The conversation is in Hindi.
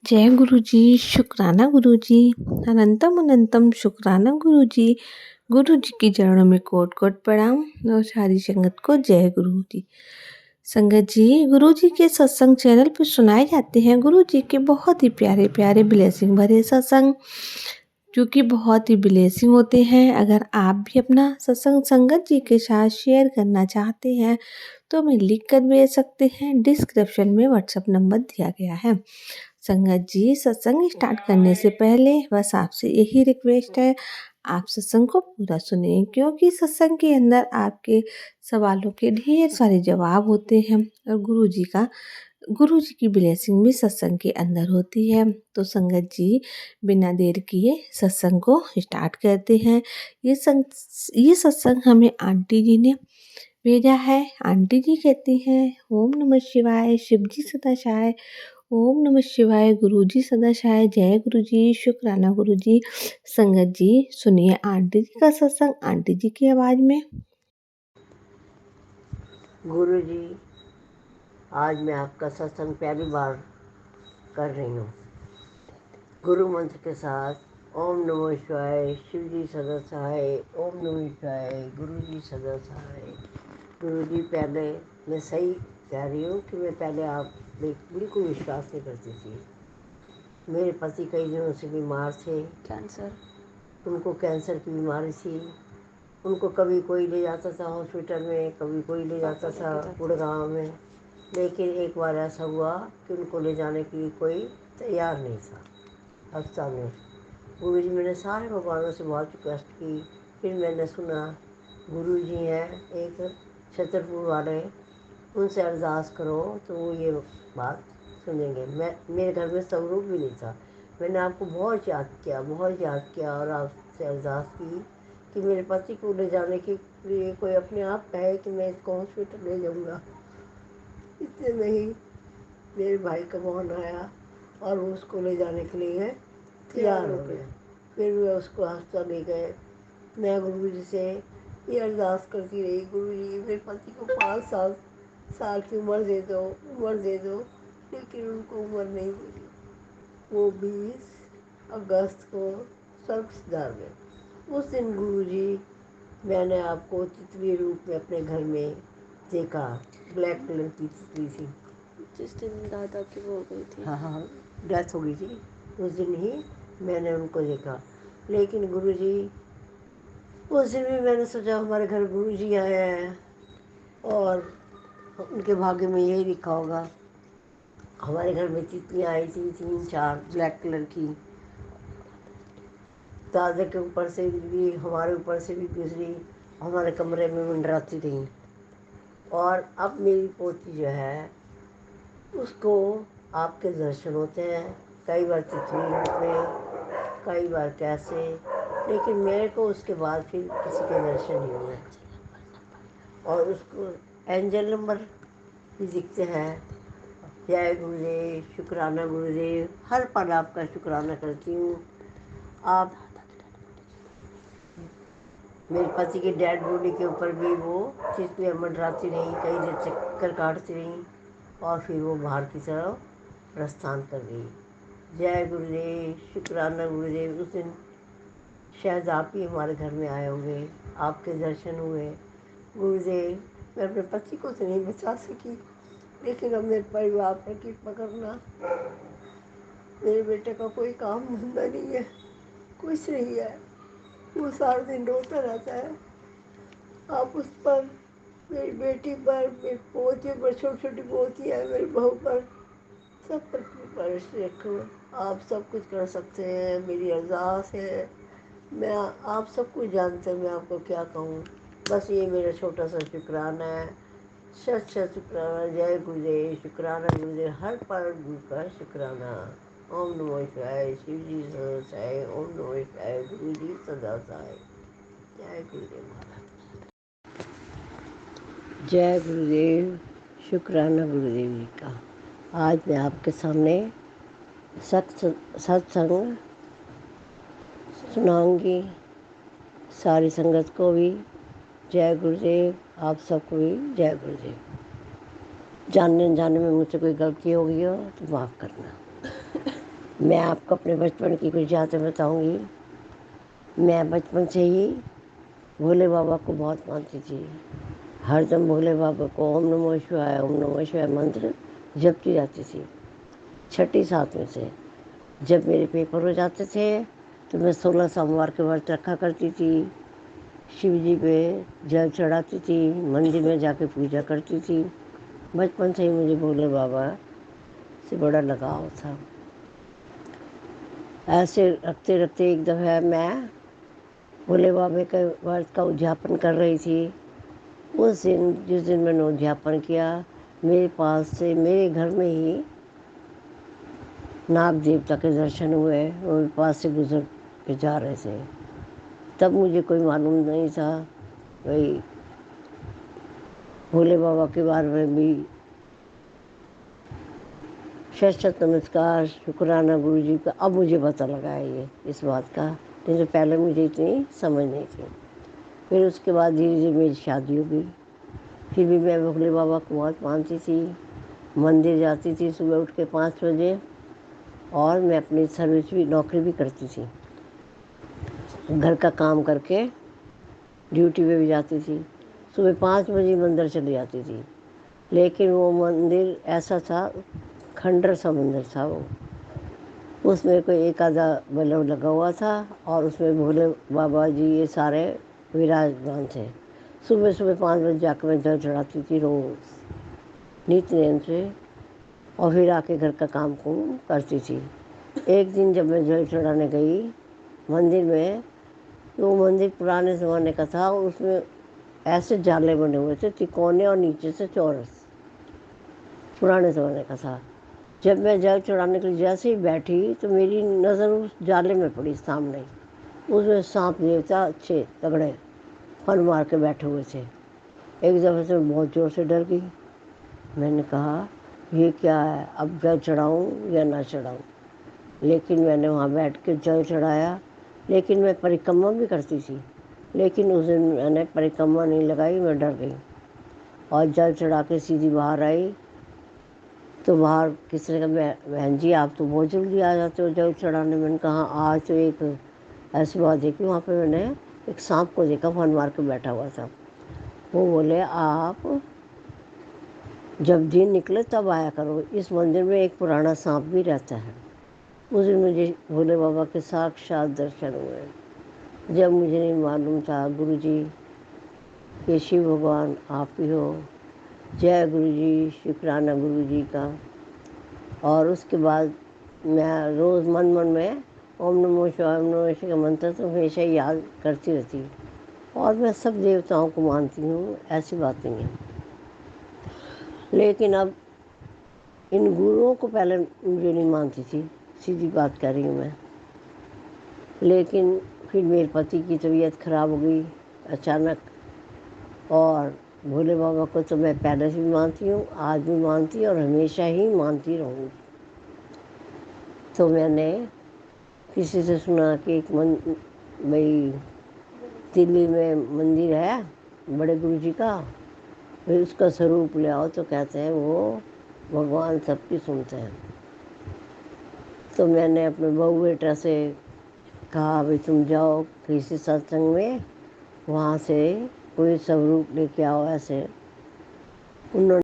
जय गुरु जी, शुक्राना गुरु जी, अनंतम अनंतम शुक्राना गुरु जी। गुरु जी की चरणों में कोट कोट प्रणाम और सारी संगत को जय गुरु जी। संगत जी, गुरु जी के सत्संग चैनल पर सुनाए जाते हैं गुरु जी के बहुत ही प्यारे प्यारे ब्लेसिंग भरे सत्संग, जो कि बहुत ही ब्लेसिंग होते हैं। अगर आप भी अपना सत्संग संगत जी के साथ शेयर करना चाहते हैं तो हमें लिख कर भेज सकते हैं। डिस्क्रिप्शन में व्हाट्सएप नंबर दिया गया है। संगत जी, सत्संग स्टार्ट करने से पहले बस आपसे यही रिक्वेस्ट है, आप सत्संग को पूरा सुने, क्योंकि सत्संग के अंदर आपके सवालों के ढेर सारे जवाब होते हैं और गुरु जी की ब्लेसिंग भी सत्संग के अंदर होती है। तो संगत जी, बिना देर किए सत्संग को स्टार्ट करते हैं। ये सत्संग हमें आंटी जी ने भेजा है। आंटी जी कहती हैं, ओम नमः शिवाय, शिव जी सदा सहाय। ओम नमः शिवाय, गुरु जी सदा सहाय। जय गुरु जी, शुक्राना गुरु जी। संगत जी, सुनिए आंटी जी का सत्संग आंटी जी की आवाज में। गुरु जी, आज मैं आपका सत्संग पहली बार कर रही हूँ। गुरु मंत्र के साथ ओम नमः शिवाय, शिव जी सदा सहाय। ओम नमः शिवाय, गुरु जी सदा सहाय। गुरु जी, पहले मैं सही कह रही हूँ कि मैं पहले आप बिल्कुल विश्वास नहीं करती थी। मेरे पति कई दिनों से बीमार थे, उनको कैंसर की बीमारी थी। उनको कभी कोई ले जाता था हॉस्पिटल में, कभी कोई ले जाता था गुड़गांव में, लेकिन एक बार ऐसा हुआ कि उनको ले जाने के लिए कोई तैयार नहीं था अस्पताल में। गुरु जी, मैंने सारे भगवानों से बहुत रिक्वेस्ट की। फिर मैंने सुना गुरु जी हैं एक छतरपुर वाले, उनसे अरदास करो तो वो ये बात सुनेंगे। मेरे घर में स्वरूप भी नहीं था। मैंने आपको बहुत याद किया और आपसे अरदास की कि मेरे पति को ले जाने के लिए कोई अपने आप कहे कि मैं इसको हॉस्पिटल ले जाऊँगा। इतने में ही मेरे भाई का फोन आया और वो उसको ले जाने के लिए तैयार हो गए। फिर वे उसको अस्पताल ले गए। मैं गुरु जी से ये अरदास करती रही, गुरु जी मेरे पति को 5 साल की उम्र दे दो, लेकिन उनको उम्र नहीं मिली। वो 20 अगस्त को स्वर्ग सिधार गए। उस दिन गुरु जी, मैंने आपको तितली रूप में अपने घर में देखा। ब्लैक कलर की तितली थी। जिस दिन दादा की वो हो गई थी, हाँ, डेथ हो गई थी, उस दिन ही मैंने उनको देखा। लेकिन गुरु जी, उस दिन भी मैंने सोचा हमारे घर गुरु जी आए हैं और उनके भाग्य में यही लिखा होगा। हमारे घर में तितलियाँ आई थी 3-4 ब्लैक कलर की। दादा के ऊपर से भी, हमारे ऊपर से भी गुजरी, हमारे कमरे में मंडराती रही। और अब मेरी पोती जो है उसको आपके दर्शन होते हैं, कई बार तितली रूप में, कई बार कैसे, लेकिन मेरे को उसके बाद फिर किसी के दर्शन नहीं हुए। और उसको एंजल नंबर भी दिखते हैं। जय गुरुदेव, शुक्राना गुरुदेव, हर पल आपका शुक्राना करती हूँ। आप मेरे पति के डेड बॉडी के ऊपर भी वो तितलियाँ मंडराती रहीं, कई देर चक्कर काटती रहीं और फिर वो बाहर की तरफ प्रस्थान कर गई। जय गुरुदेव, शुक्राना गुरुदेव। उस दिन शायद आप ही हमारे घर में आए होंगे, आपके दर्शन हुए। गुरुदेव, मैं अपने पति को तो नहीं बचा सकी, लेकिन अब मेरे परिवार पर कृपा करना। मेरे बेटे का कोई काम धंधा नहीं है, कुछ नहीं है, वो सारा दिन रोता रहता है। आप उस पर, मेरी बेटी पर, मेरी पोती पर, छोटी छोटी पोती है, मेरी बहू पर, सब पर कृपा रखो। आप सब कुछ कर सकते हैं, मेरी अरदास है। मैं, आप सब कुछ जानते हैं, मैं आपको क्या कहूँ। बस ये मेरा छोटा सा शुक्राना है। शत शत शुक्राना। जय गुरुदेव, शुक्राना गुरुदेव, हर पल गुरु का शुक्राना। ओम नमः शिवाय, शिव जी सदा सहाय। ओम नमः शिवाय, गुरु जी सदा सहाय। जय गुरुदेव महाराज। जय गुरुदेव, शुक्राना गुरुदेव जी का। आज मैं आपके सामने सत्संग सुनाऊंगी। सारी संगत को भी जय गुरुदेव, आप सबको भी जय गुरुदेव। जानने अनजाने में मुझसे कोई गलती हो गई हो तो माफ़ करना। मैं आपको अपने बचपन की कुछ यादें बताऊंगी। मैं बचपन से ही भोले बाबा को बहुत मानती थी। हरदम भोले बाबा को ओम नमः शिवाय मंत्र जपती जाती थी। छठी सातवीं से जब मेरे पेपर हो जाते थे तो मैं 16 सोमवार के व्रत रखा करती थी। शिव जी पे जल चढ़ाती थी, मंदिर में जाके पूजा करती थी। बचपन से ही मुझे भोले बाबा से बड़ा लगाव था। ऐसे रखते रखते एक दफ़ा मैं भोले बाबा के व्रत का उद्यापन कर रही थी। उस दिन जिस दिन मैंने उद्यापन किया, मेरे पास से मेरे घर में ही नाग देवता के दर्शन हुए। वो मेरे पास से गुजर के जा रहे थे। तब मुझे कोई मालूम नहीं था भाई भोले बाबा के बारे में भी शत नमस्कार शुक्राना गुरु जी का अब मुझे पता लगा है ये इस बात का, नहीं तो पहले मुझे इतनी समझ नहीं थी। फिर उसके बाद धीरे धीरे मेरी शादी हो गई। फिर भी मैं भोले बाबा को बहुत मानती थी। मंदिर जाती थी सुबह उठ के 5 बजे, और मैं अपनी सर्विस भी नौकरी भी करती थी। घर का काम करके ड्यूटी पे भी जाती थी। सुबह 5 बजे मंदिर चली जाती थी। लेकिन वो मंदिर ऐसा था, खंडर सा मंदिर था वो। उसमें कोई एक आधा बल्ब लगा हुआ था और उसमें भोले बाबा जी ये सारे विराजमान थे। सुबह सुबह 5 बजे जाकर मैं जल चढ़ाती थी रोज़ नित्य नेम से, और फिर आके घर का काम करती थी। एक दिन जब मैं जल चढ़ाने गई मंदिर में, तो वो मंदिर पुराने ज़माने का था और उसमें ऐसे जाले बने हुए थे तिकोने और नीचे से चौरस, पुराने ज़माने का था। जब मैं जल चढ़ाने के लिए जैसे ही बैठी तो मेरी नज़र उस जाले में पड़ी सामने। उसमें सांप देवता अच्छे तगड़े फन मार के बैठे हुए थे। एक दफ़े से मैं बहुत ज़ोर से डर गई। मैंने कहा ये क्या है, अब जल चढ़ाऊँ या ना चढ़ाऊँ। लेकिन मैंने वहाँ बैठ के जल चढ़ाया। लेकिन मैं परिक्रमा भी करती थी, लेकिन उस दिन मैंने परिक्रमा नहीं लगाई, मैं डर गई और जल चढ़ा के सीधी बाहर आई। तो बाहर किसी ने कहा बहन जी आप तो बहुत जल्दी आ जाते हो जल चढ़ाने। मैंने कहा आज तो एक ऐसी बात देखी, वहाँ पे मैंने एक सांप को देखा फन मार के बैठा हुआ था। वो बोले आप जब दिन निकले तब आया करो, इस मंदिर में एक पुराना सांप भी रहता है। उस दिन मुझे भोले बाबा के साक्षात दर्शन हुए। जब मुझे नहीं मालूम था गुरु जी ये शिव भगवान आप ही हो। जय गुरु जी, शुक्राना गुरु जी का। और उसके बाद मैं रोज़ मन मन में ओम नमः शिवाय का मंत्र तो हमेशा याद करती रहती। और मैं सब देवताओं को मानती हूँ, ऐसी बात नहीं है। लेकिन अब इन गुरुओं को पहले मुझे नहीं मानती थी, सीधी बात कर रही हूँ मैं। लेकिन फिर मेरे पति की तबीयत खराब हो गई अचानक, और भोले बाबा को तो मैं पहले से भी मानती हूँ, आज भी मानती और हमेशा ही मानती रहूँगी। तो मैंने किसी से सुना कि एक भाई दिल्ली में मंदिर है बड़े गुरु जी का, फिर उसका स्वरूप ले आओ तो कहते हैं वो भगवान सबकी सुनते हैं। तो मैंने अपने बहू बेटा से कहा भाई तुम जाओ किसी सत्संग में, वहाँ से कोई स्वरूप लेके आओ। ऐसे उन्होंने